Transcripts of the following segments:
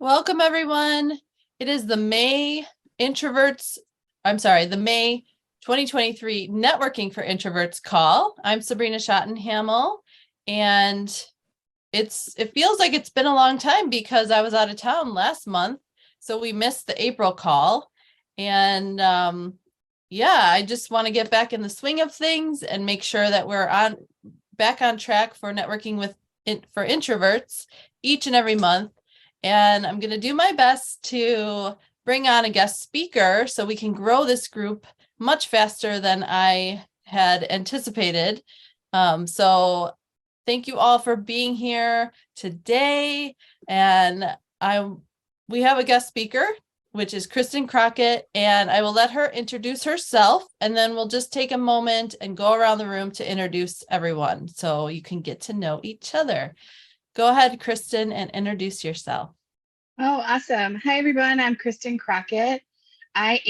Welcome, everyone. It is the May 2023 Networking for Introverts call. I'm Sabrina Schottenhamel, and it feels like it's been a long time because I was out of town last month, so we missed the April call. And I just want to get back in the swing of things and make sure that we're back on track for networking for introverts each and every month. And I'm going to do my best to bring on a guest speaker so we can grow this group much faster than I had anticipated. So thank you all for being here today. And we have a guest speaker, which is Kristin Crockett, and I will let her introduce herself, and then we'll just take a moment and go around the room to introduce everyone so you can get to know each other. Go ahead, Kristin, and introduce yourself. Oh, awesome. Hi, everyone. I'm Kristin Crockett. I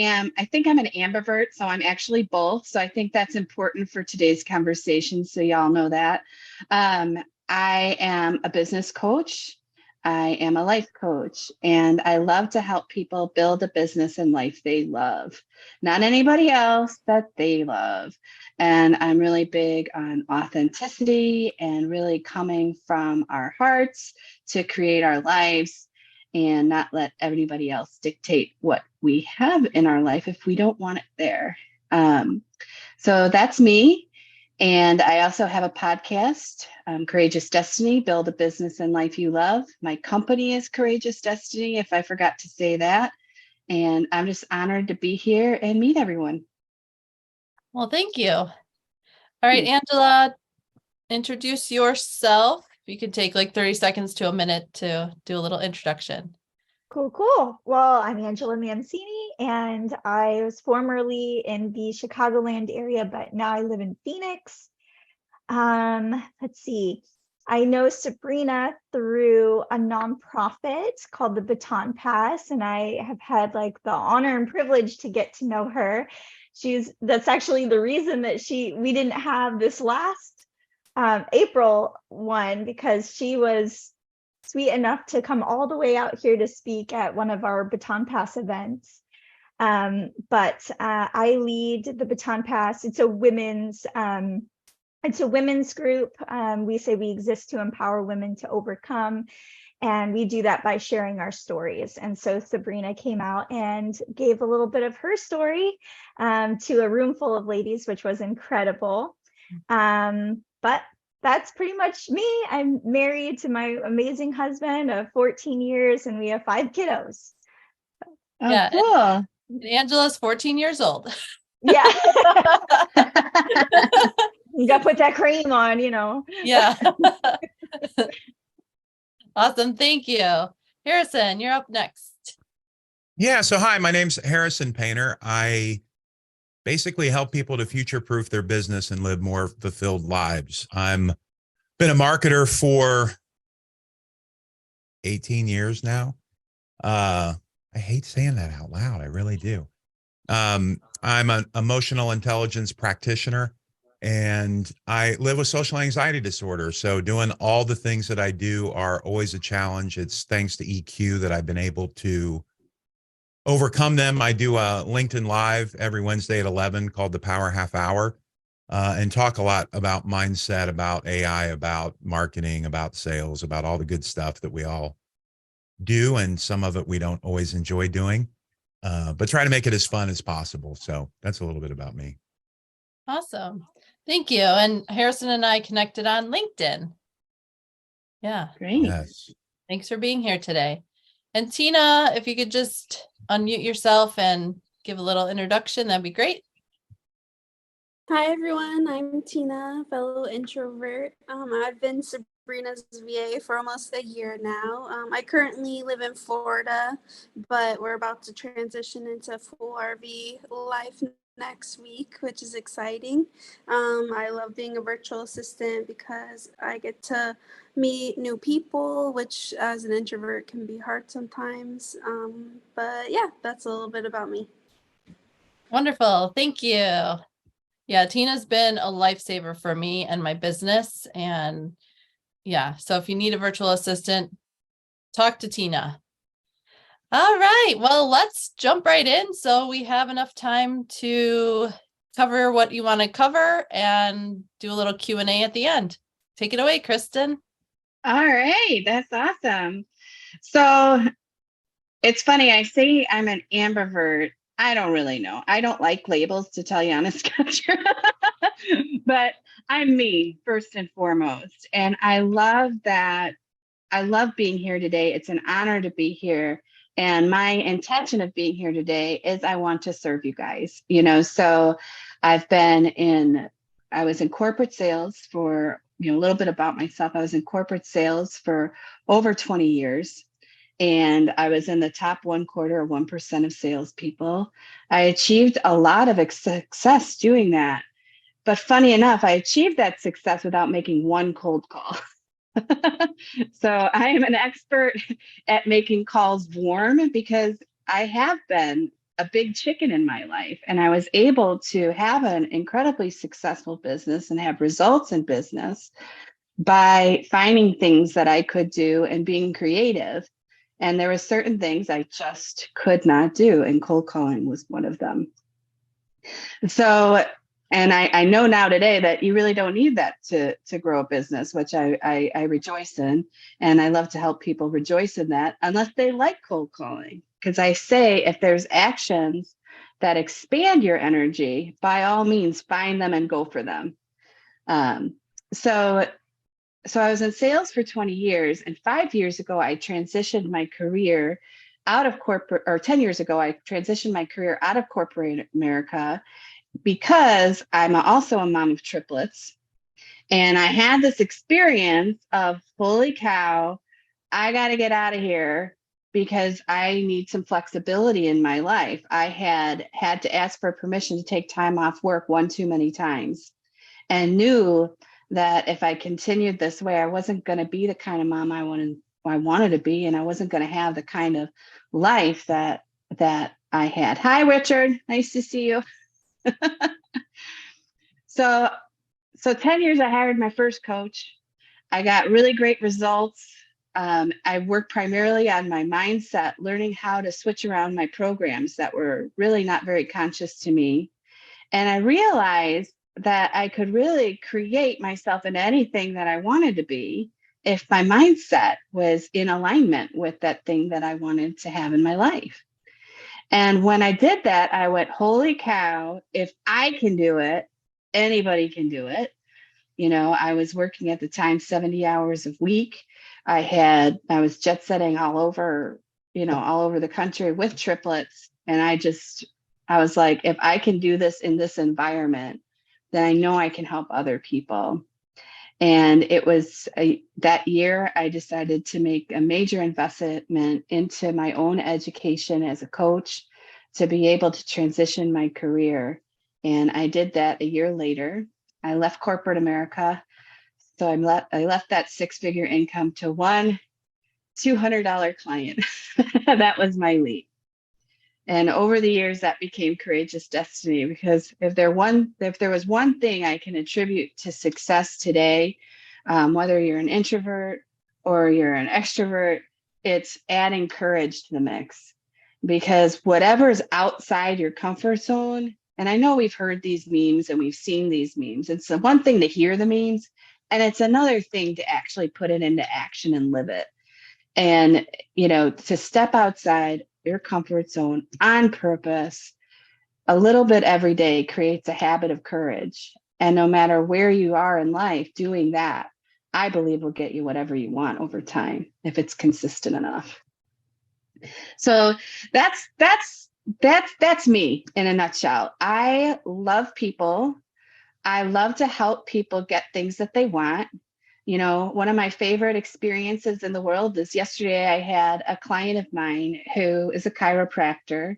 think I'm an ambivert, so I'm actually both. So I think that's important for today's conversation, so y'all know that. I am a business coach. I am a life coach, and I love to help people build a business and life they love. Not anybody else, that they love. And I'm really big on authenticity and really coming from our hearts to create our lives and not let everybody else dictate what we have in our life if we don't want it there. So that's me. And I also have a podcast, Courageous Destiny, Build a Business and Life You Love. My company is Courageous Destiny, if I forgot to say that. And I'm just honored to be here and meet everyone. Well, thank you. All right, Angela, introduce yourself. You can take like 30 seconds to a minute to do a little introduction. Cool. Well, I'm Angela Mancini, and I was formerly in the Chicagoland area, but now I live in Phoenix. Let's see. I know Sabrina through a nonprofit called the Baton Pass, and I have had like the honor and privilege to get to know her. That's actually the reason that we didn't have this last April one, because she was sweet enough to come all the way out here to speak at one of our Baton Pass events. But I lead the Baton Pass. It's a women's group. We say we exist to empower women to overcome. And we do that by sharing our stories. And so Sabrina came out and gave a little bit of her story to a room full of ladies, which was incredible. But that's pretty much me. I'm married to my amazing husband of 14 years, and we have 5 kiddos. Oh, yeah, cool. And Angela's 14 years old. Yeah. You got to put that cream on, Yeah. Awesome. Thank you. Harrison, you're up next. Yeah. So hi, my name's Harrison Painter. I basically help people to future-proof their business and live more fulfilled lives. I'm been a marketer for 18 years now. I hate saying that out loud. I really do. I'm an emotional intelligence practitioner, and I live with social anxiety disorder. So doing all the things that I do are always a challenge. It's thanks to EQ that I've been able to overcome them. I do a LinkedIn Live every Wednesday at 11 called the Power Half Hour, and talk a lot about mindset, about AI, about marketing, about sales, about all the good stuff that we all do. And some of it we don't always enjoy doing, but try to make it as fun as possible. So that's a little bit about me. Awesome. Thank you. And Harrison and I connected on LinkedIn. Yeah. Great. Yes. Thanks for being here today. And Tina, if you could just unmute yourself and give a little introduction, that'd be great. Hi, everyone. I'm Tina, fellow introvert. I've been Sabrina's VA for almost a year now. I currently live in Florida, but we're about to transition into full RV life next week, which is exciting. I love being a virtual assistant because I get to meet new people, which as an introvert can be hard sometimes. But yeah, that's a little bit about me. Wonderful. Thank you. Yeah, Tina's been a lifesaver for me and my business. And yeah, so if you need a virtual assistant, talk to Tina. All right. Well, let's jump right in so we have enough time to cover what you want to cover and do a little Q&A at the end. Take it away, Kristin. All right, that's awesome. So it's funny, I say I'm an ambivert. I don't really know. I don't like labels, to tell you honest, but I'm me first and foremost. And I love that. I love being here today. It's an honor to be here. And my intention of being here today is I want to serve you guys, so I was in corporate sales for, a little bit about myself. I was in corporate sales for over 20 years. And I was in the top 1% of salespeople. I achieved a lot of success doing that. But funny enough, I achieved that success without making one cold call. So I am an expert at making calls warm because I have been a big chicken in my life. And I was able to have an incredibly successful business and have results in business by finding things that I could do and being creative. And there were certain things I just could not do, and cold calling was one of them. So, and I know now today that you really don't need that to grow a business, which I rejoice in. And I love to help people rejoice in that, unless they like cold calling. Because I say, if there's actions that expand your energy, by all means, find them and go for them. So I was in sales for 20 years, and 5 years ago, I transitioned my career out of corporate, or 10 years ago, I transitioned my career out of corporate America because I'm also a mom of triplets. And I had this experience of, holy cow, I got to get out of here because I need some flexibility in my life. I had to ask for permission to take time off work one too many times, and knew that if I continued this way, I wasn't going to be the kind of mom I wanted to be, and I wasn't going to have the kind of life that I had. Hi, Richard. Nice to see you. So 10 years, I hired my first coach. I got really great results. I worked primarily on my mindset, learning how to switch around my programs that were really not very conscious to me. And I realized that I could really create myself in anything that I wanted to be if my mindset was in alignment with that thing that I wanted to have in my life. And when I did that, I went, holy cow, if I can do it, anybody can do it. I was working at the time 70 hours a week. I was jet setting all over the country with triplets. And I was like, if I can do this in this environment, then I know I can help other people. And it was that year I decided to make a major investment into my own education as a coach to be able to transition my career. And I did that a year later. I left corporate America. So I left that 6-figure income to one $200 client. That was my leap. And over the years, that became courageous destiny, because if there was one thing I can attribute to success today, whether you're an introvert or you're an extrovert, it's adding courage to the mix. Because whatever's outside your comfort zone, and I know we've heard these memes and we've seen these memes. It's the one thing to hear the memes, and it's another thing to actually put it into action and live it. And, to step outside your comfort zone on purpose a little bit every day creates a habit of courage. And no matter where you are in life, doing that, I believe, will get you whatever you want over time if it's consistent enough. So that's me in a nutshell. I love people. I love to help people get things that they want. One of my favorite experiences in the world is yesterday I had a client of mine who is a chiropractor.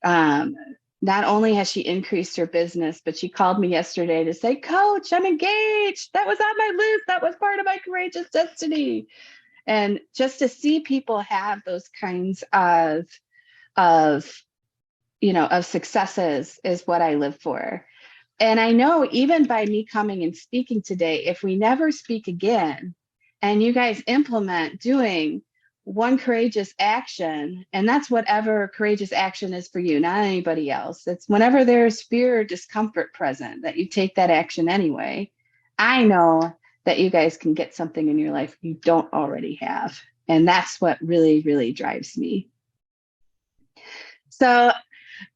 Not only has she increased her business, but she called me yesterday to say, Coach, I'm engaged. That was on my list. That was part of my courageous destiny. And just to see people have those kinds of successes is what I live for. And I know even by me coming and speaking today, if we never speak again and you guys implement doing one courageous action, and that's whatever courageous action is for you, not anybody else. It's whenever there's fear or discomfort present that you take that action anyway. I know that you guys can get something in your life you don't already have. And that's what really, really drives me. So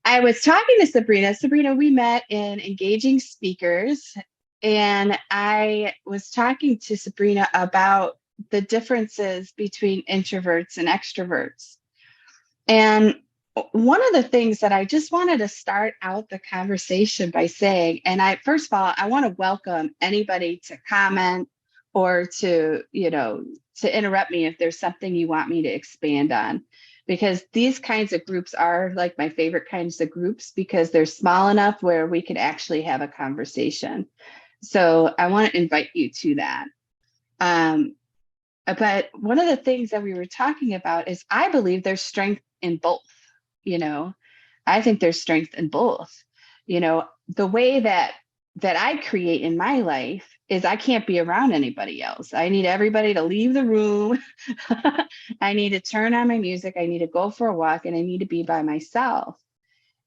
I was talking to Sabrina. Sabrina, we met in Engaging Speakers, and I was talking to Sabrina about the differences between introverts and extroverts. And one of the things that I just wanted to start out the conversation by saying, and first of all, I want to welcome anybody to comment or to interrupt me if there's something you want me to expand on, because these kinds of groups are like my favorite kinds of groups because they're small enough where we can actually have a conversation. So I want to invite you to that. But one of the things that we were talking about is I believe there's strength in both. I think there's strength in both. The way that I create in my life is I can't be around anybody else. I need everybody to leave the room. I need to turn on my music. I need to go for a walk, and I need to be by myself.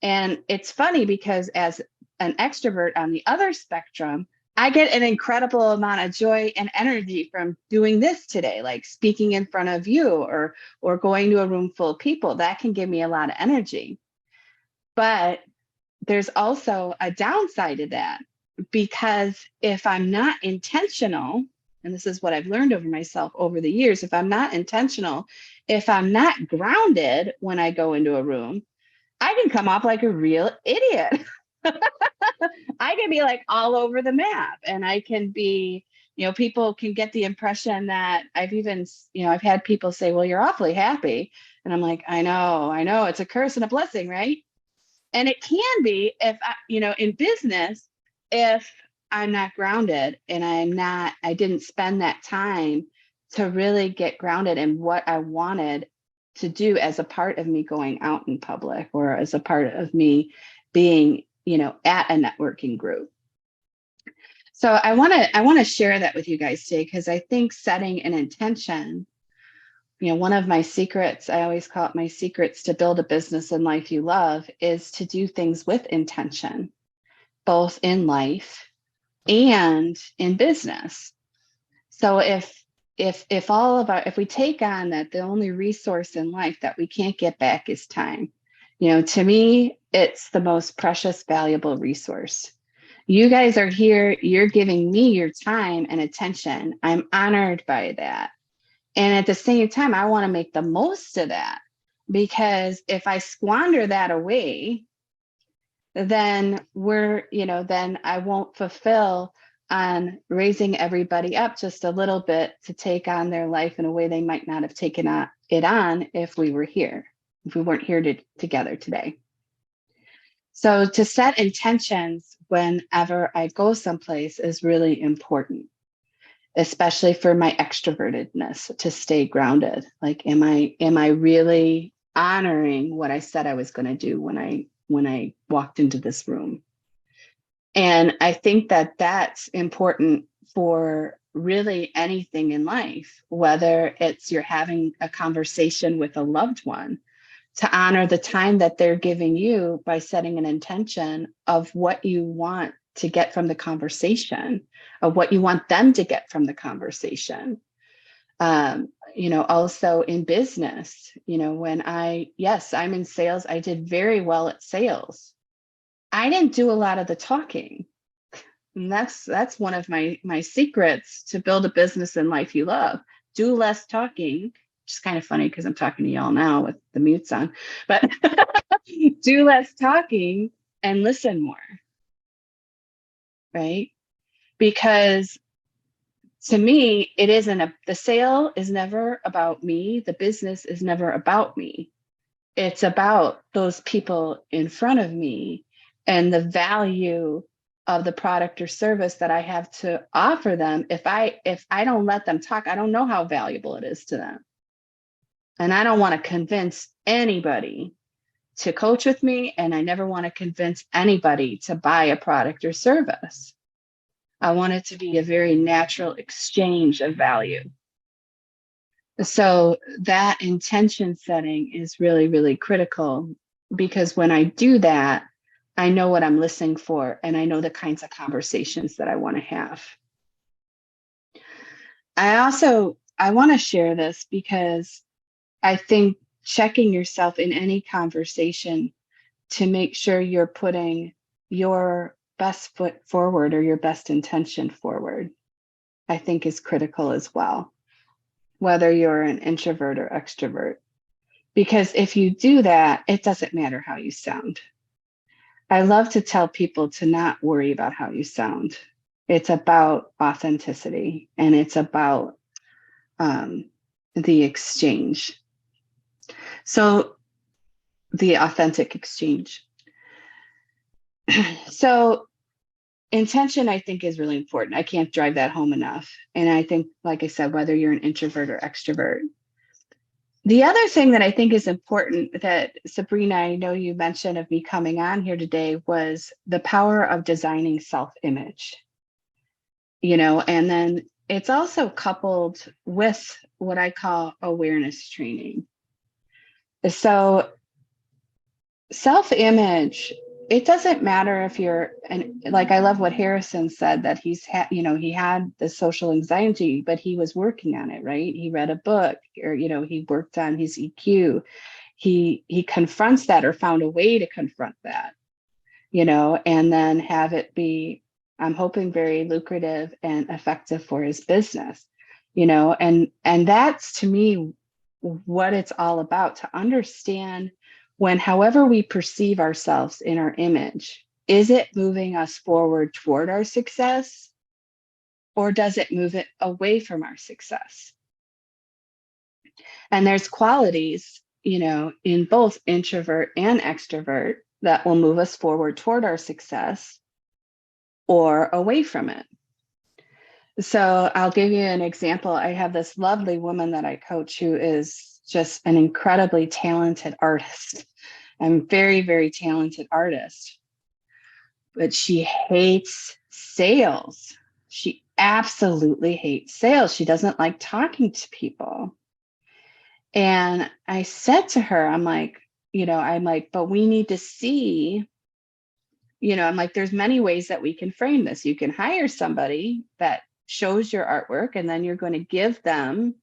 And it's funny because as an extrovert on the other spectrum, I get an incredible amount of joy and energy from doing this today, like speaking in front of you or going to a room full of people. That can give me a lot of energy. But there's also a downside to that, because if I'm not intentional, and this is what I've learned over myself over the years, if I'm not intentional, if I'm not grounded when I go into a room, I can come off like a real idiot. I can be like all over the map, and I can be, people can get the impression that I've had people say, well, you're awfully happy. And I'm like, I know it's a curse and a blessing, right? And it can be if in business, if I'm not grounded and I didn't spend that time to really get grounded in what I wanted to do as a part of me going out in public, or as a part of me being, at a networking group. So I want to share that with you guys today, because I think setting an intention, one of my secrets, I always call it my secrets to build a business and life you love, is to do things with intention, both in life and in business. So if we take on that the only resource in life that we can't get back is time, to me, it's the most precious, valuable resource. You guys are here, you're giving me your time and attention. I'm honored by that. And at the same time, I want to make the most of that, because if I squander that away, then then I won't fulfill on raising everybody up just a little bit to take on their life in a way they might not have taken it on if we weren't here together today. So to set intentions whenever I go someplace is really important, especially for my extrovertedness, to stay grounded. Like, am I really honoring what I said I was going to do when I walked into this room? And I think that that's important for really anything in life, whether it's you're having a conversation with a loved one, to honor the time that they're giving you by setting an intention of what you want to get from the conversation, of what you want them to get from the conversation. Also in business, when I'm in sales, I did very well at sales. I didn't do a lot of the talking. And that's one of my secrets to build a business and life you love. Do less talking, which is kind of funny because I'm talking to y'all now with the mutes on, but do less talking and listen more, right? Because to me, the sale is never about me. The business is never about me. It's about those people in front of me and the value of the product or service that I have to offer them. If I don't let them talk, I don't know how valuable it is to them. And I don't want to convince anybody to coach with me, and I never want to convince anybody to buy a product or service. I want it to be a very natural exchange of value. So that intention setting is really, really critical, because when I do that, I know what I'm listening for, and I know the kinds of conversations that I want to have. I want to share this because I think checking yourself in any conversation to make sure you're putting your best foot forward or your best intention forward, I think is critical as well, whether you're an introvert or extrovert. Because if you do that, it doesn't matter how you sound. I love to tell people to not worry about how you sound. It's about authenticity, and it's about the exchange. So, the authentic exchange. So, intention, I think, is really important. I can't drive that home enough. And I think, like I said, whether you're an introvert or extrovert. The other thing that I think is important that, Sabrina, I know you mentioned of me coming on here today, was the power of designing self-image. And then it's also coupled with what I call awareness training. So self-image, it doesn't matter if you're, and like, I love what Harrison said, that he had the social anxiety, but he was working on it, right? He read a book, or, he worked on his EQ. He confronts that, or found a way to confront that, and then have it be, I'm hoping, very lucrative and effective for his business, and that's, to me, what it's all about, to understand when, however we perceive ourselves in our image, is it moving us forward toward our success, or does it move it away from our success? And there's qualities, in both introvert and extrovert, that will move us forward toward our success or away from it. So I'll give you an example. I have this lovely woman that I coach who is just an incredibly talented artist, and very, very talented artist. But she hates sales. She absolutely hates sales. She doesn't like talking to people. And I said to her, I'm like, but we need to see, I'm like, there's many ways that we can frame this. You can hire somebody that shows your artwork, and then you're going to give them,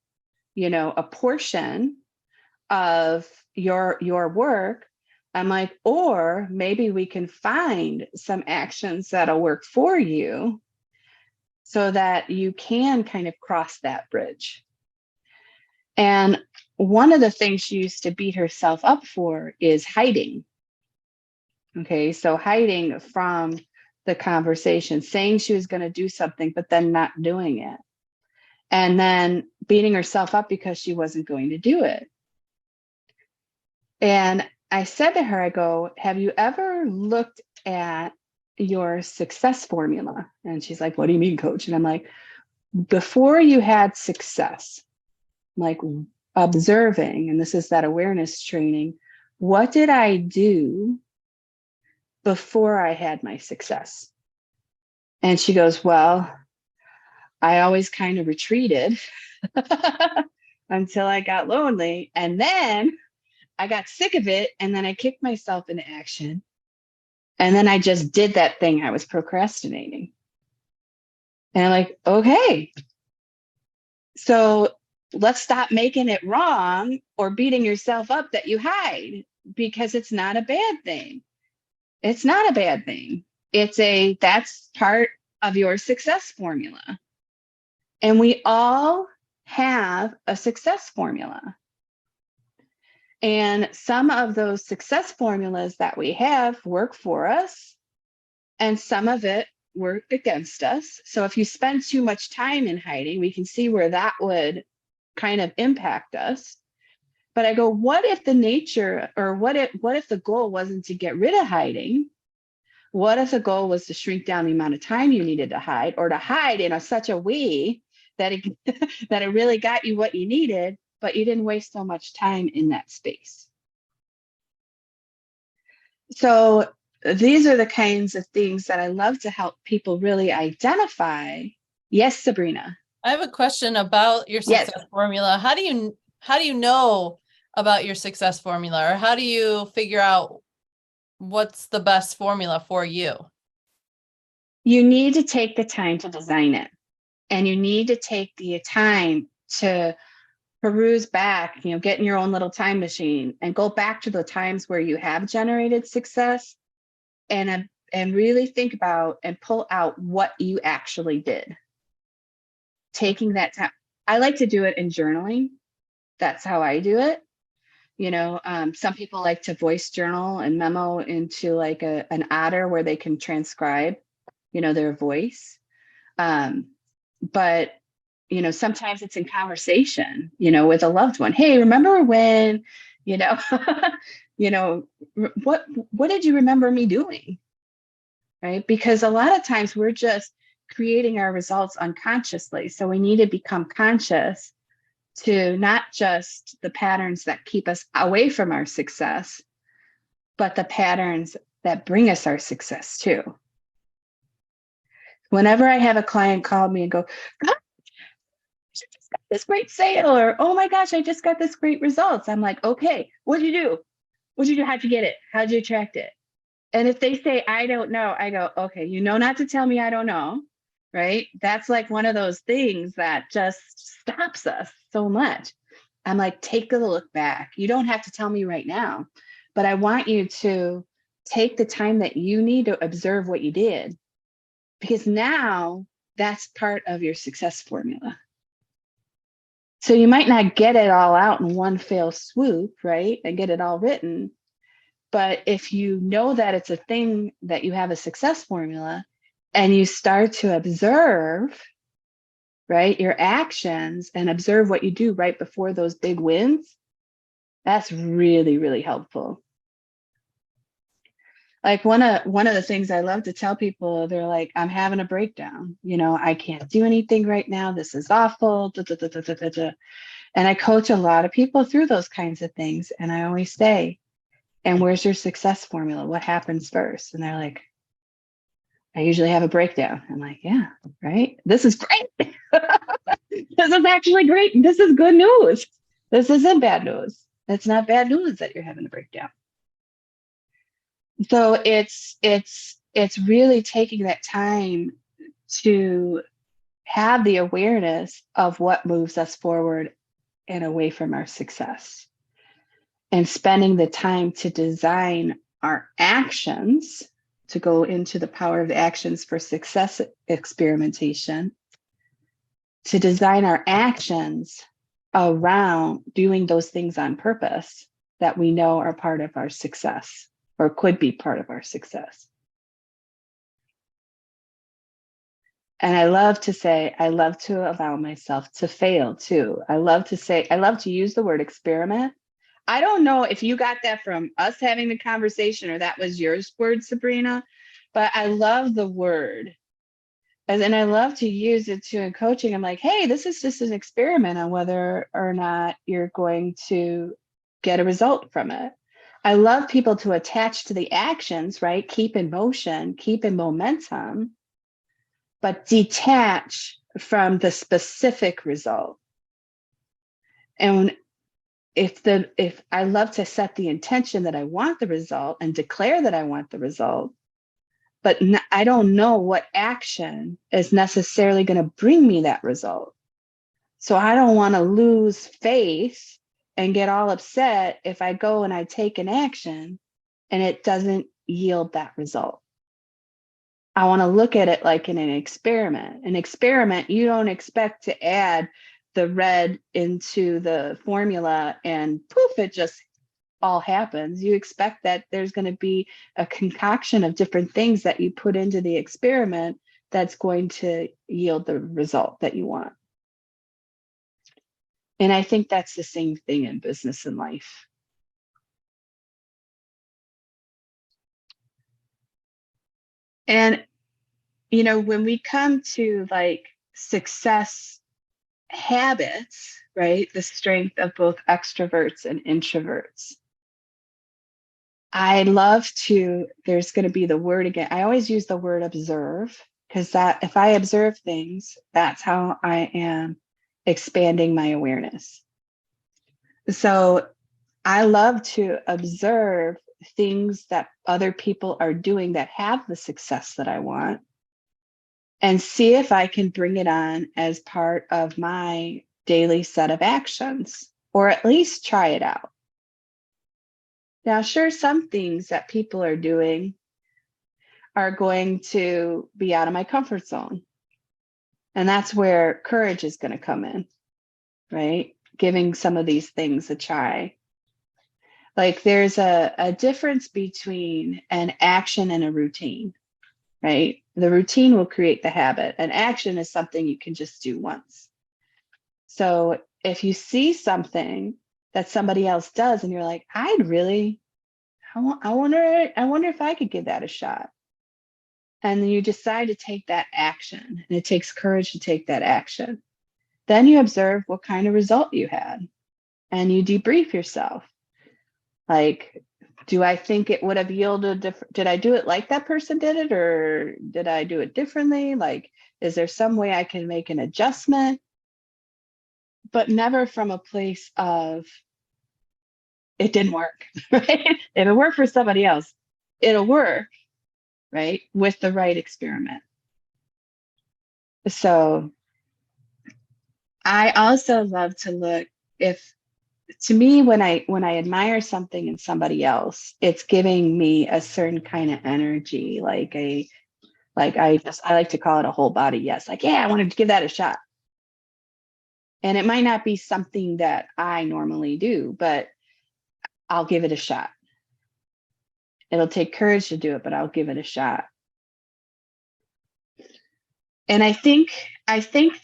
a portion of your work. I'm like, or maybe we can find some actions that'll work for you so that you can kind of cross that bridge. And one of the things she used to beat herself up for is hiding. Okay, so hiding from the conversation, saying she was going to do something, but then not doing it. And then beating herself up because she wasn't going to do it. And I said to her, I go, have you ever looked at your success formula? And she's like, what do you mean, coach? And I'm like, before you had success, like observing, and this is that awareness training, what did I do before I had my success? And she goes, well, I always kind of retreated until I got lonely. And then I got sick of it. And then I kicked myself into action. And then I just did that thing I was procrastinating. And I'm like, okay, so let's stop making it wrong or beating yourself up that you hide, because it's not a bad thing. It's not a bad thing. That's part of your success formula. And we all have a success formula. And some of those success formulas that we have work for us, and some of it work against us. So if you spend too much time in hiding, we can see where that would kind of impact us. But I go, what if the nature, or what if the goal wasn't to get rid of hiding? What if the goal was to shrink down the amount of time you needed to hide, or to hide in such a way that it that it really got you what you needed, but you didn't waste so much time in that space? So these are the kinds of things that I love to help people really identify. Yes, Sabrina. I have a question about your Yes. success formula. How do you know about your success formula, or how do you figure out what's the best formula for you? You need to take the time to design it, and you need to take the time to peruse back, get in your own little time machine and go back to the times where you have generated success, and really think about and pull out what you actually did. Taking that time. I like to do it in journaling. That's how I do it. Some people like to voice journal and memo into like an otter where they can transcribe, their voice. But sometimes it's in conversation, with a loved one. Hey, remember when, what did you remember me doing? Right? Because a lot of times we're just creating our results unconsciously. So we need to become conscious to not just the patterns that keep us away from our success, but the patterns that bring us our success too. Whenever I have a client call me and go, "God, I just got this great sale," or, "Oh my gosh, I just got this great results," I'm like, "Okay, what'd you do? What'd you do? How'd you get it? How'd you attract it?" And if they say, "I don't know," I go, "Okay, not to tell me I don't know," right? That's like one of those things that just stops us so much. I'm like, take a look back. You don't have to tell me right now, but I want you to take the time that you need to observe what you did, because now that's part of your success formula. So you might not get it all out in one fell swoop, right? And get it all written. But if you know that it's a thing, that you have a success formula, and you start to observe, right, your actions, and observe what you do right before those big wins, that's really, really helpful. Like one of the things I love to tell people, they're like, "I'm having a breakdown. I can't do anything right now. This is awful." Da, da, da, da, da, da, da. And I coach a lot of people through those kinds of things. And I always say, "And where's your success formula? What happens first?" And they're like, "I usually have a breakdown." I'm like, "Yeah, right. This is great." This is actually great. This is good news. This isn't bad news. It's not bad news that you're having a breakdown. So it's really taking that time to have the awareness of what moves us forward and away from our success, and spending the time to design our actions, to go into the power of the actions for success experimentation, to design our actions around doing those things on purpose that we know are part of our success, or could be part of our success. And I love to say, I love to allow myself to fail too. I love to use the word experiment. I don't know if you got that from us having the conversation, or that was your word, Sabrina, but I love the word. And then I love to use it too in coaching. I'm like, hey, this is just an experiment on whether or not you're going to get a result from it. I love people to attach to the actions, right? Keep in motion, keep in momentum, but detach from the specific result. And if I love to set the intention that I want the result and declare that I want the result, but I don't know what action is necessarily going to bring me that result. So I don't want to lose faith and get all upset if I go and I take an action and it doesn't yield that result. I want to look at it like in an experiment. An experiment, you don't expect to add the red into the formula and poof, it just all happens. You expect that there's going to be a concoction of different things that you put into the experiment that's going to yield the result that you want. And I think that's the same thing in business and life. And, when we come to like success habits, right? The strength of both extroverts and introverts. I love to, there's going to be the word again. I always use the word observe, because that if I observe things, that's how I am expanding my awareness. So I love to observe things that other people are doing that have the success that I want and see if I can bring it on as part of my daily set of actions, or at least try it out. Now, sure, some things that people are doing are going to be out of my comfort zone. And that's where courage is going to come in, right? Giving some of these things a try. Like there's a difference between an action and a routine, right? The routine will create the habit. An action is something you can just do once. So if you see something that somebody else does and you're like, I wonder if I could give that a shot. And then you decide to take that action, and it takes courage to take that action. Then you observe what kind of result you had and you debrief yourself. Like, do I think it would have yielded different? Did I do it like that person did it, or did I do it differently? Like, is there some way I can make an adjustment? But never from a place of it didn't work, right? If it worked for somebody else, it'll work, right? With the right experiment. So I also love to look if to me when I admire something in somebody else, it's giving me a certain kind of energy, I like to call it a whole body yes. Like, yeah, I wanted to give that a shot. And it might not be something that I normally do, but I'll give it a shot. It'll take courage to do it, but I'll give it a shot. And I think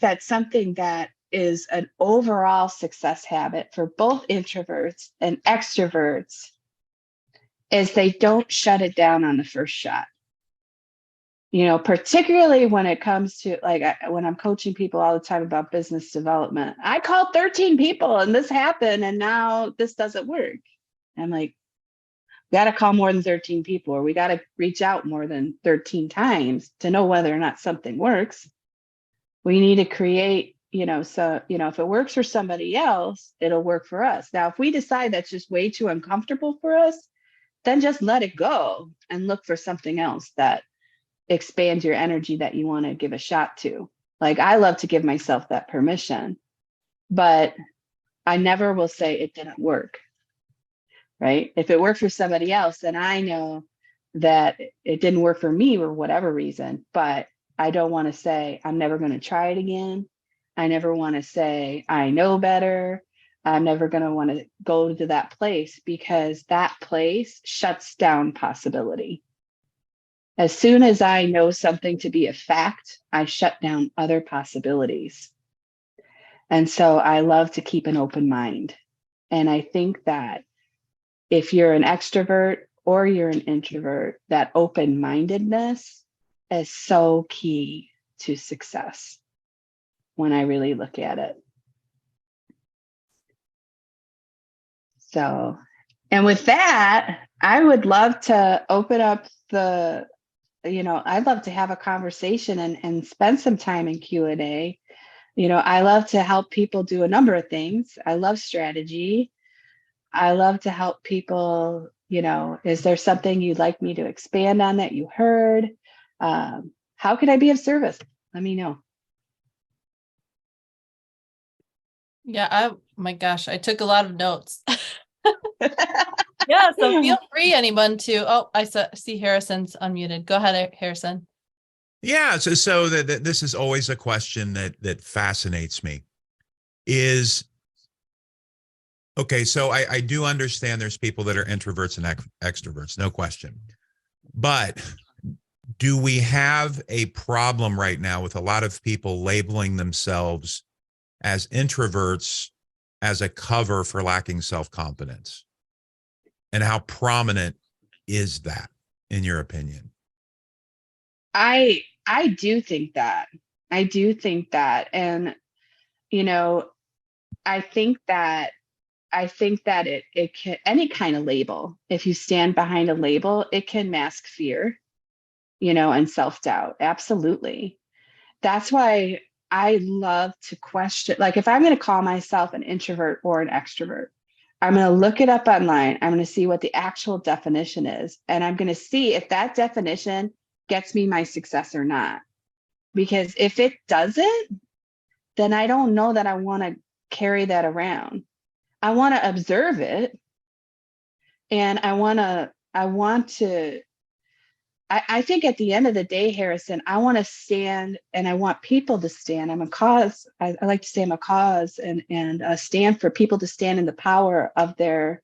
that's something that is an overall success habit for both introverts and extroverts is they don't shut it down on the first shot. You know, particularly when it comes to when I'm coaching people all the time about business development, I called 13 people and this happened and now this doesn't work. I'm like, we got to call more than 13 people, or we got to reach out more than 13 times to know whether or not something works. We need to create, so, if it works for somebody else, it'll work for us. Now, if we decide that's just way too uncomfortable for us, then just let it go and look for something else that expands your energy that you want to give a shot to. Like, I love to give myself that permission, but I never will say it didn't work, right? If it worked for somebody else, then I know that it didn't work for me for whatever reason, but I don't want to say I'm never going to try it again. I never want to say I know better. I'm never going to want to go to that place, because that place shuts down possibility. As soon as I know something to be a fact, I shut down other possibilities. And so I love to keep an open mind. And I think that if you're an extrovert or you're an introvert, that open-mindedness is so key to success when I really look at it. So, and with that, I would love to open up I'd love to have a conversation and spend some time in Q&A. I love to help people do a number of things. I love strategy. I love to help people, is there something you'd like me to expand on that you heard? How can I be of service? Let me know. Yeah, my gosh, I took a lot of notes. Yeah, so feel free, anyone, to, I see Harrison's unmuted. Go ahead, Harrison. Yeah, so this is always a question that fascinates me. Is okay, so I do understand there's people that are introverts and extroverts, no question. But do we have a problem right now with a lot of people labeling themselves as introverts as a cover for lacking self-confidence? And how prominent is that, in your opinion? I do think that. I do think that. And, I think that it can, any kind of label, if you stand behind a label, it can mask fear. and self-doubt. Absolutely. That's why I love to question, like if I'm going to call myself an introvert or an extrovert, I'm going to look it up online. I'm going to see what the actual definition is. And I'm going to see if that definition gets me my success or not. Because if it doesn't, then I don't know that I want to carry that around. I want to observe it. And I think at the end of the day, Harrison, I want to stand and I want people to stand. I'm a cause. I like to say I'm a cause and stand for people to stand in the power of their,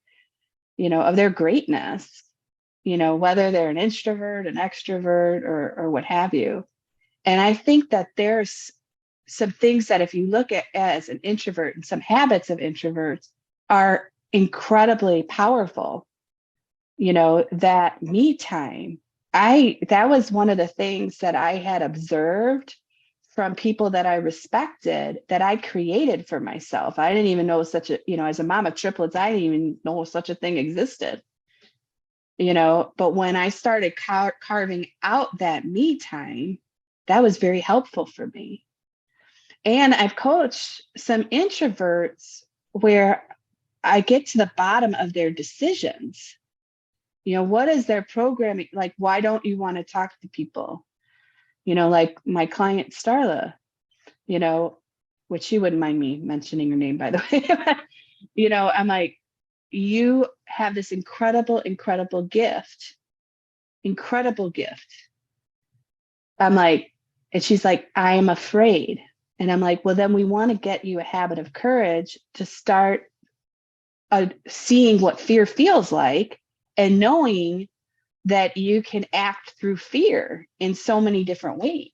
of their greatness, whether they're an introvert, an extrovert, or what have you. And I think that there's some things that if you look at as an introvert and some habits of introverts are incredibly powerful, that me time. That was one of the things that I had observed from people that I respected that I created for myself. I didn't even know such a, as a mom of triplets, I didn't even know such a thing existed, but when I started carving out that me time, that was very helpful for me. And I've coached some introverts where I get to the bottom of their decisions. What is their programming? Like, why don't you want to talk to people? Like my client Starla, which she wouldn't mind me mentioning her name, by the way. I'm like, you have this incredible gift. I'm like, and she's like, I am afraid. And I'm like, well, then we want to get you a habit of courage to start seeing what fear feels like and knowing that you can act through fear in so many different ways.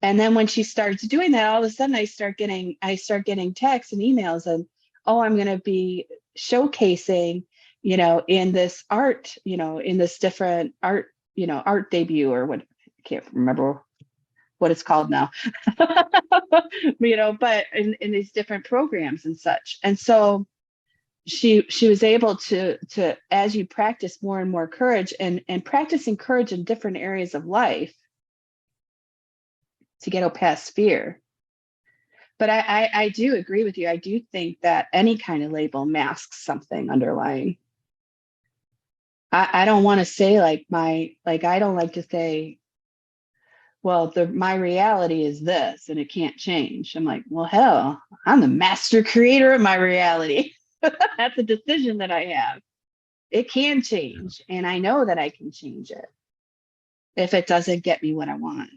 And then when she starts doing that, all of a sudden I start getting texts and emails and, oh, I'm going to be showcasing, in this art, in this different art, art debut or what, I can't remember what it's called now, but in these different programs and such. And so she was able to, as you practice more and more courage and practicing courage in different areas of life to get past fear. But I do agree with you. I do think that any kind of label masks something underlying. I don't want to say I don't like to say, well, my reality is this and it can't change. I'm like, well, hell, I'm the master creator of my reality. That's a decision that I have. It can change. And I know that I can change it if it doesn't get me what I want.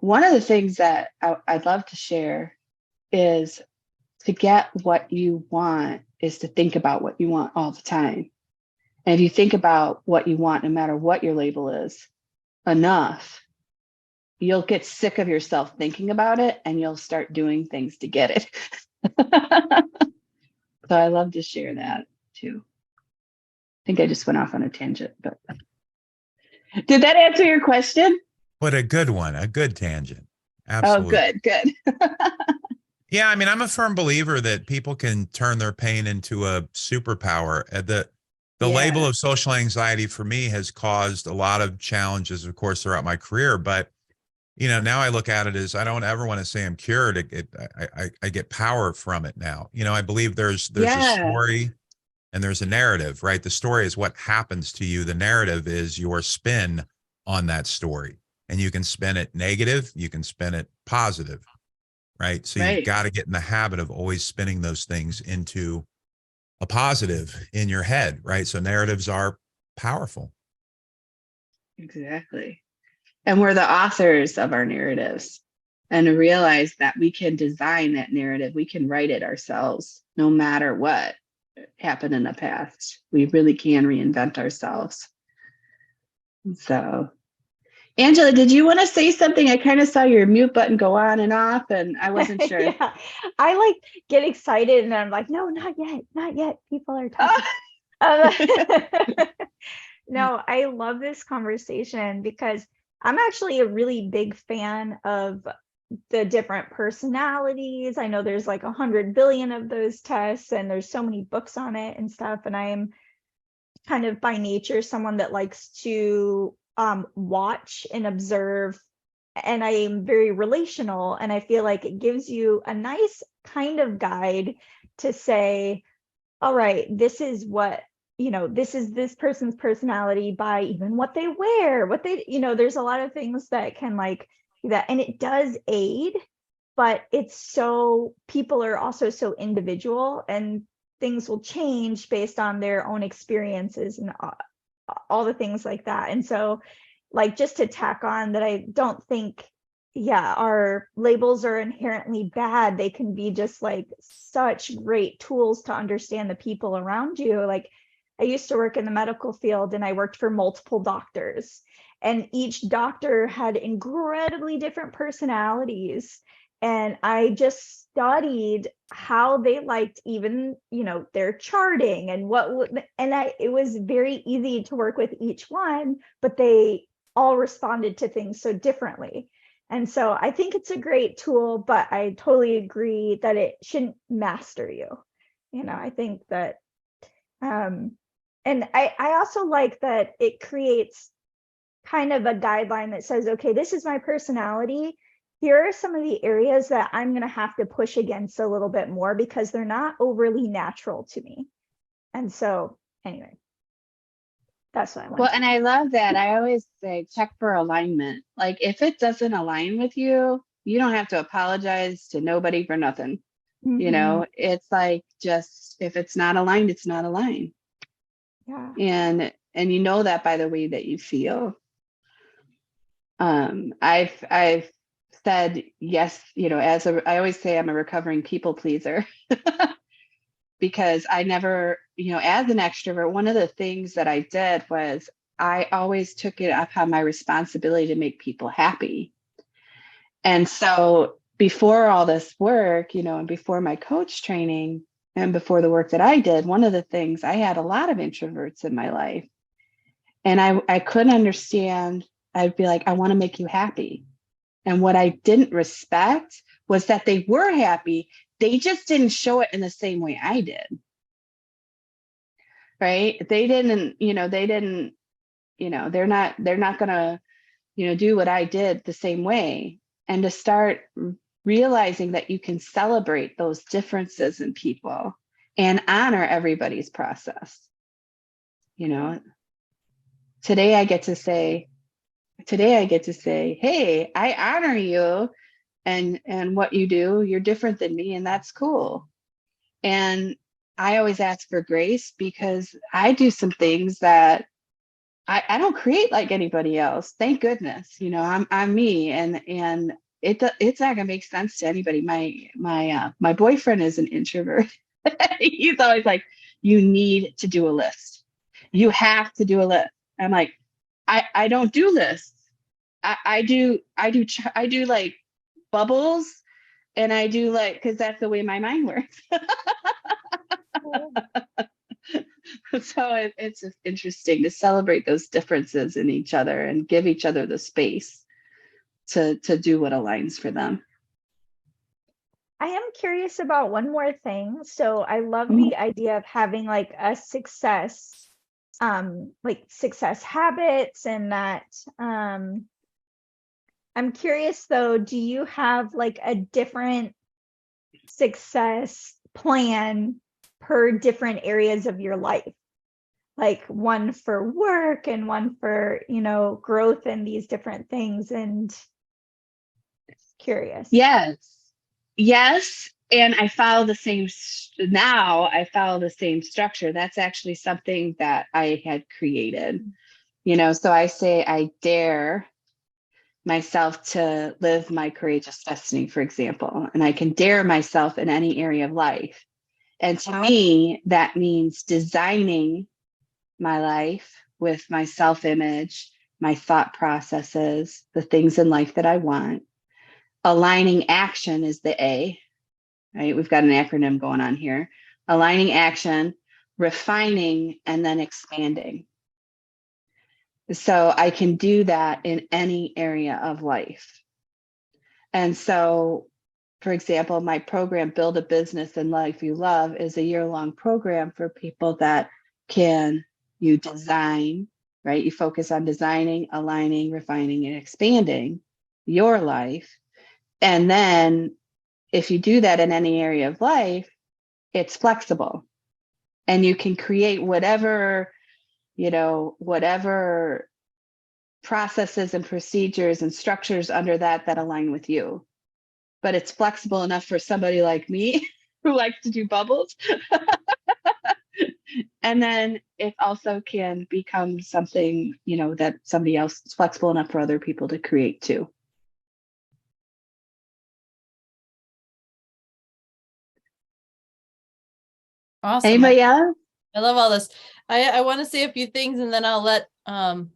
One of the things that I'd love to share is to get what you want is to think about what you want all the time. And if you think about what you want, no matter what your label is, enough, you'll get sick of yourself thinking about it and you'll start doing things to get it. So I love to share that too. I think I just went off on a tangent, but did that answer your question? What a good one. A good tangent. Absolutely. Oh, good. Yeah. I mean, I'm a firm believer that people can turn their pain into a superpower. The label of social anxiety for me has caused a lot of challenges, of course, throughout my career. But, now I look at it as I don't ever want to say I'm cured. I get power from it now. I believe there's a story and there's a narrative, right? The story is what happens to you. The narrative is your spin on that story. And you can spin it negative, you can spin it positive, right? So you've got to get in the habit of always spinning those things into a positive in your head, right? So narratives are powerful. Exactly. And we're the authors of our narratives. And to realize that we can design that narrative, we can write it ourselves, no matter what happened in the past. We really can reinvent ourselves. So, Angela, did you want to say something? I kind of saw your mute button go on and off, and I wasn't sure. Yeah. I get excited, and I'm like, no, not yet. People are talking. No, I love this conversation because I'm actually a really big fan of the different personalities. I know there's like 100 billion of those tests, and there's so many books on it and stuff. And kind of by nature someone that likes to watch and observe, and I am very relational, and I feel like it gives you a nice kind of guide to say, all right, this is what, this is this person's personality by even what they wear, what they, there's a lot of things that can like do that, and it does aid, but it's so, people are also so individual, and things will change based on their own experiences and all the things like that. And so, like, just to tack on that, I don't think, our labels are inherently bad. They can be just like such great tools to understand the people around you. Like, I used to work in the medical field, and I worked for multiple doctors, and each doctor had incredibly different personalities. And I just studied how they liked even, their charting and it was very easy to work with each one, but they all responded to things so differently. And so I think it's a great tool, but I totally agree that it shouldn't master you. I think that, and I also like that it creates kind of a guideline that says, okay, this is my personality. Here are some of the areas that I'm going to have to push against a little bit more because they're not overly natural to me. And so anyway, that's what I want. Well, and I love that. I always say, check for alignment. Like, if it doesn't align with you, you don't have to apologize to nobody for nothing. Mhm. It's like, just, if it's not aligned, it's not aligned. Yeah. And that by the way that you feel. I've said yes, I always say I'm a recovering people pleaser because I never, as an extrovert, one of the things that I did was I always took it upon my responsibility to make people happy. And so before all this work, and before my coach training and before the work that I did, one of the things, I had a lot of introverts in my life, and I couldn't understand. I'd be like, I want to make you happy. And what I didn't respect was that they were happy. They just didn't show it in the same way I did. Right? They didn't, they're not going to, do what I did the same way. And to start realizing that you can celebrate those differences in people and honor everybody's process. Today I get to say, hey, I honor you and what you do. You're different than me, and that's cool. And I always ask for grace because I do some things that I don't create like anybody else. Thank goodness. I'm me, and it's not gonna make sense to anybody. My boyfriend is an introvert. He's always like, you need to do a list. You have to do a list. I'm like, I don't do lists. I do like bubbles, and I do like, because that's the way my mind works. So it's just interesting to celebrate those differences in each other and give each other the space to do what aligns for them. I am curious about one more thing. So I love Mhm. the idea of having like a success habits, and that I'm curious though, do you have like a different success plan per different areas of your life? Like one for work and one for, growth and these different things, and curious. Yes. And I follow the same structure. That's actually something that I had created, so I say I dare myself to live my courageous destiny, for example, and I can dare myself in any area of life. And to me, that means designing my life with my self-image, my thought processes, the things in life that I want. Aligning action is the A, right? We've got an acronym going on here. Aligning action, refining, and then expanding. So I can do that in any area of life. And so, for example, my program, Build a Business and Life You Love, is a year-long program for people that can you design, right? You focus on designing, aligning, refining, and expanding your life. And then if you do that in any area of life, it's flexible and you can create whatever, whatever processes and procedures and structures under that align with you. But it's flexible enough for somebody like me who likes to do bubbles. And then it also can become something, that somebody else is flexible enough for other people to create too. Awesome. Anybody else? I love all this. I want to say a few things and then I'll let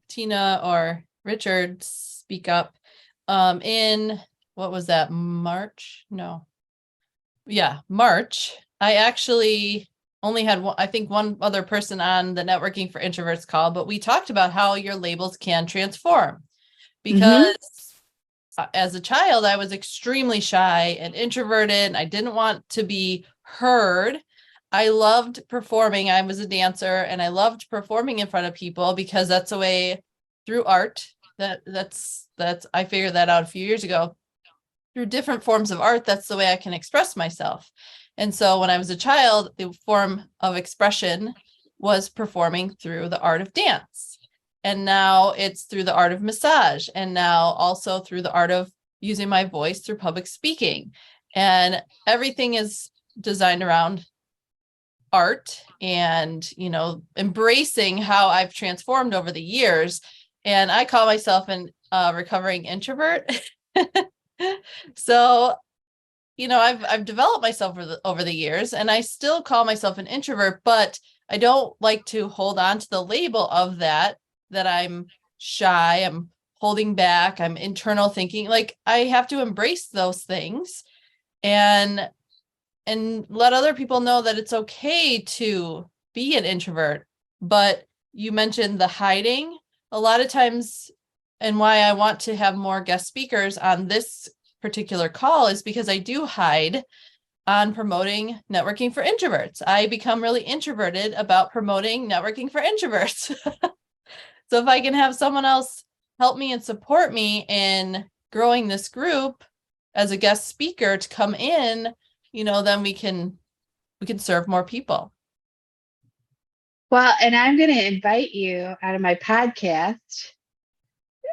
Tina or Richard speak up. In what was that, March? No. Yeah, March. I actually only had one other person on the Networking for Introverts call, but we talked about how your labels can transform because as a child, I was extremely shy and introverted. I didn't want to be heard. I loved performing. I was a dancer and I loved performing in front of people because that's a way through art. That's I figured that out a few years ago. Through different forms of art, that's the way I can express myself. And so when I was a child, the form of expression was performing through the art of dance. And now it's through the art of massage. And now also through the art of using my voice through public speaking. And everything is designed around art and, embracing how I've transformed over the years. And I call myself an recovering introvert. So, I've developed myself over the years and I still call myself an introvert, but I don't like to hold on to the label of that I'm shy, I'm holding back, I'm internal thinking. Like I have to embrace those things and let other people know that it's okay to be an introvert. But you mentioned the hiding a lot of times, and why I want to have more guest speakers on this particular call is because I do hide on promoting networking for introverts. I become really introverted about promoting networking for introverts. So if I can have someone else help me and support me in growing this group as a guest speaker to come in, then we can serve more people. Well, and I'm going to invite you out of my podcast.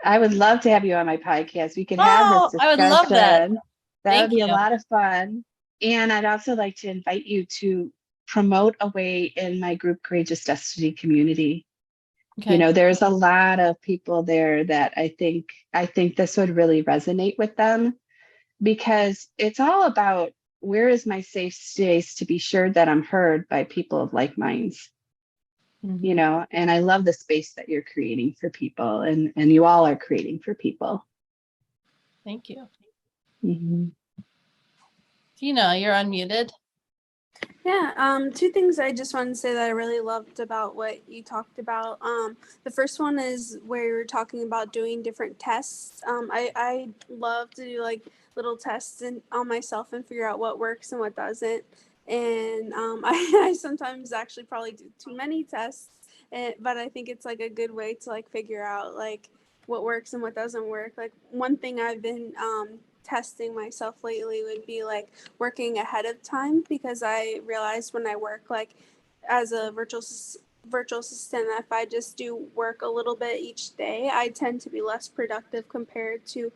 I would love to have you on my podcast. We could have this discussion. I would love that. That would be a lot of fun. And I'd also like to invite you to promote a way in my group Courageous Destiny community. Okay. There's a lot of people there that I think this would really resonate with them because it's all about where is my safe space to be sure that I'm heard by people of like minds. And I love the space that you're creating for people and you all are creating for people. Thank you. Mm-hmm. Tina, you're unmuted. Yeah, two things I just wanted to say that I really loved about what you talked about. The first one is where you're talking about doing different tests. I love to do like little tests on myself and figure out what works and what doesn't. And I sometimes actually probably do too many tests, but I think it's like a good way to like figure out like what works and what doesn't work. Like one thing I've been testing myself lately would be like working ahead of time, because I realized when I work like as a virtual assistant, if I just do work a little bit each day, I tend to be less productive compared to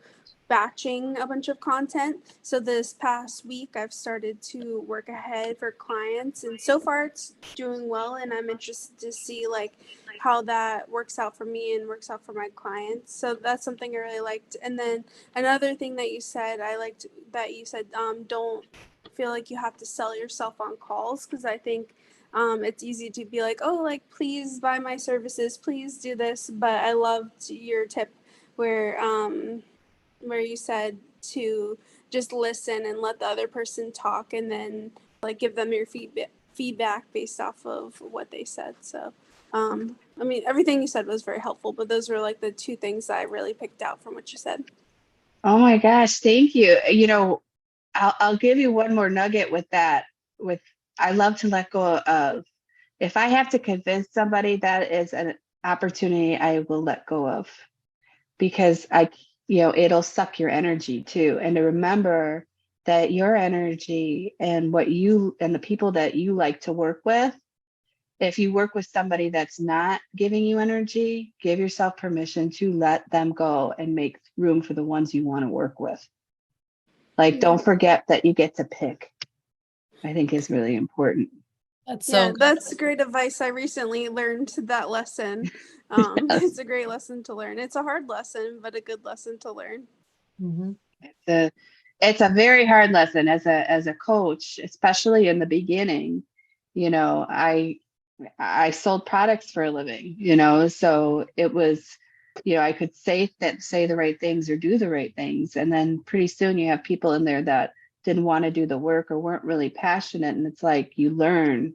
batching a bunch of content. So this past week I've started to work ahead for clients, and so far it's doing well, and I'm interested to see like how that works out for me and works out for my clients. So that's something I really liked. And then another thing that you said, I liked that you said don't feel like you have to sell yourself on calls, because I think it's easy to be like, oh, like please buy my services, please do this. But I loved your tip where you said to just listen and let the other person talk, and then like give them your feedback based off of what they said. So I mean, everything you said was very helpful, but those were like the two things that I really picked out from what you said. Oh my gosh, thank you. I'll give you one more nugget with that. I love to let go of if I have to convince somebody, that is an opportunity I will let go of, because it'll suck your energy too. And to remember that your energy and the people that you like to work with, if you work with somebody that's not giving you energy, give yourself permission to let them go and make room for the ones you want to work with. Like, don't forget that you get to pick, I think is really important. That's great advice. I recently learned that lesson. Yes. It's a great lesson to learn. It's a hard lesson, but a good lesson to learn. Mm-hmm. It's a very hard lesson as a coach, especially in the beginning. I sold products for a living, so it was, I could say the right things or do the right things. And then pretty soon you have people in there that didn't want to do the work or weren't really passionate. And it's like, you learn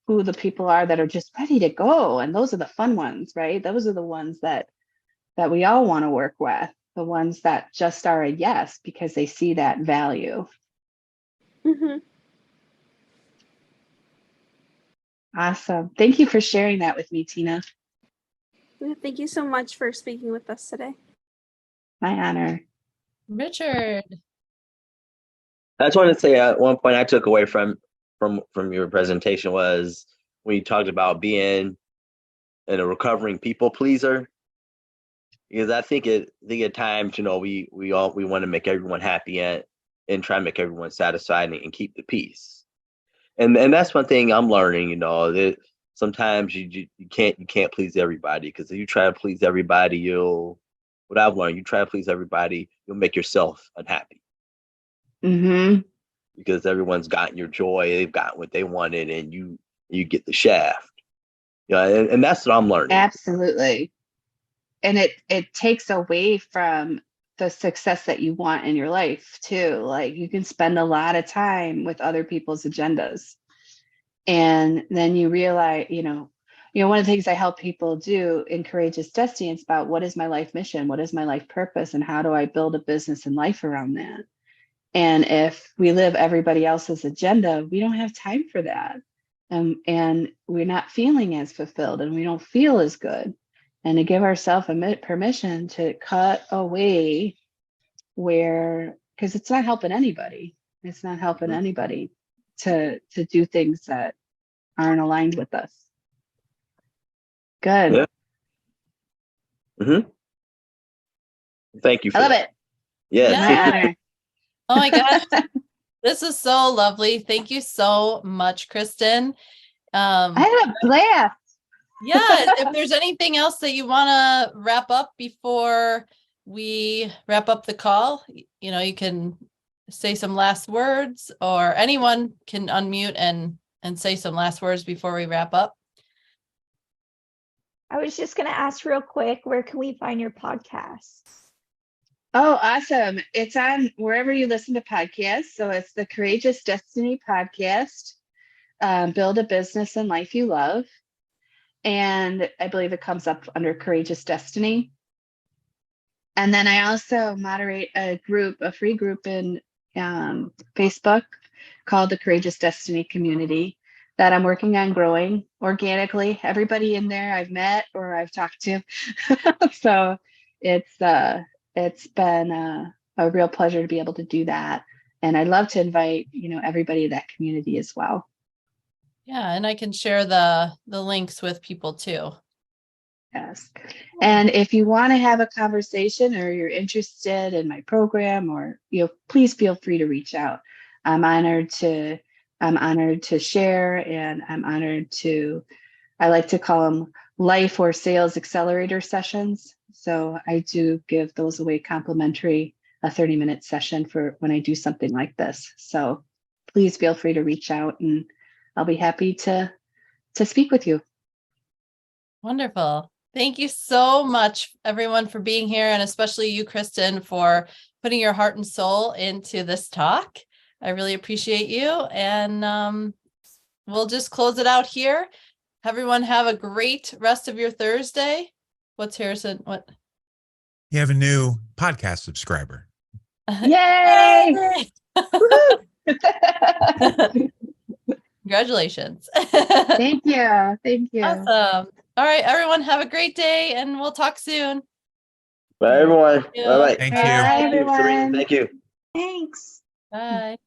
who the people are that are just ready to go. And those are the fun ones, right? Those are the ones that we all want to work with, the ones that just are a yes, because they see that value. Mm-hmm. Awesome. Thank you for sharing that with me, Tina. Thank you so much for speaking with us today. My honor. Richard. I just want to say one point I took away from your presentation was when you talked about being a recovering people pleaser. Because I think at times, we want to make everyone happy and try to make everyone satisfied and keep the peace. And that's one thing I'm learning, that sometimes you can't please everybody, because if you try to please everybody, what I've learned, you try to please everybody, you'll make yourself unhappy. Mm-hmm. Because everyone's gotten your joy, they've got what they wanted, and you get the shaft. And that's what I'm learning. Absolutely. And it takes away from the success that you want in your life too. Like, you can spend a lot of time with other people's agendas, and then you realize, one of the things I help people do in Courageous Destiny is about, what is my life mission? What is my life purpose? And how do I build a business and life around that? And if we live everybody else's agenda, we don't have time for that. And we're not feeling as fulfilled, and we don't feel as good. And to give ourselves permission to cut away because it's not helping anybody. It's not helping anybody to do things that aren't aligned with us. Good. Yeah. Mm-hmm. Thank you for I love that. it. Yes. My honor. Oh my gosh. This is so lovely. Thank you so much, Kristin. I had a blast. Yeah, if there's anything else that you want to wrap up before we wrap up the call, you can say some last words, or anyone can unmute and say some last words before we wrap up. I was just going to ask real quick, where can we find your podcast? Oh, awesome. It's on wherever you listen to podcasts. So it's the Courageous Destiny podcast, Build a Business and Life You Love. And I believe it comes up under Courageous Destiny. And then I also moderate a free group in Facebook called the Courageous Destiny Community that I'm working on growing organically. Everybody in there I've met or I've talked to. So it's been a real pleasure to be able to do that. And I'd love to invite, everybody to that community as well. Yeah, and I can share the links with people too. Yes. And if you want to have a conversation, or you're interested in my program, or please feel free to reach out. I'm honored to share, and I'm honored I like to call them life or sales accelerator sessions. So I do give those away complimentary, a 30-minute session for when I do something like this. So please feel free to reach out, and I'll be happy to speak with you. Wonderful. Thank you so much, everyone, for being here, and especially you, Kristin, for putting your heart and soul into this talk. I really appreciate you. And we'll just close it out here. Everyone have a great rest of your Thursday. What's Harrison? What? You have a new podcast subscriber. Yay! Congratulations. Thank you. Thank you. Awesome. All right, everyone, have a great day and we'll talk soon. Bye, everyone. you. Bye-bye. Thank Bye, you. Thank you, Serena. everyone. Thank you. Thanks. Bye.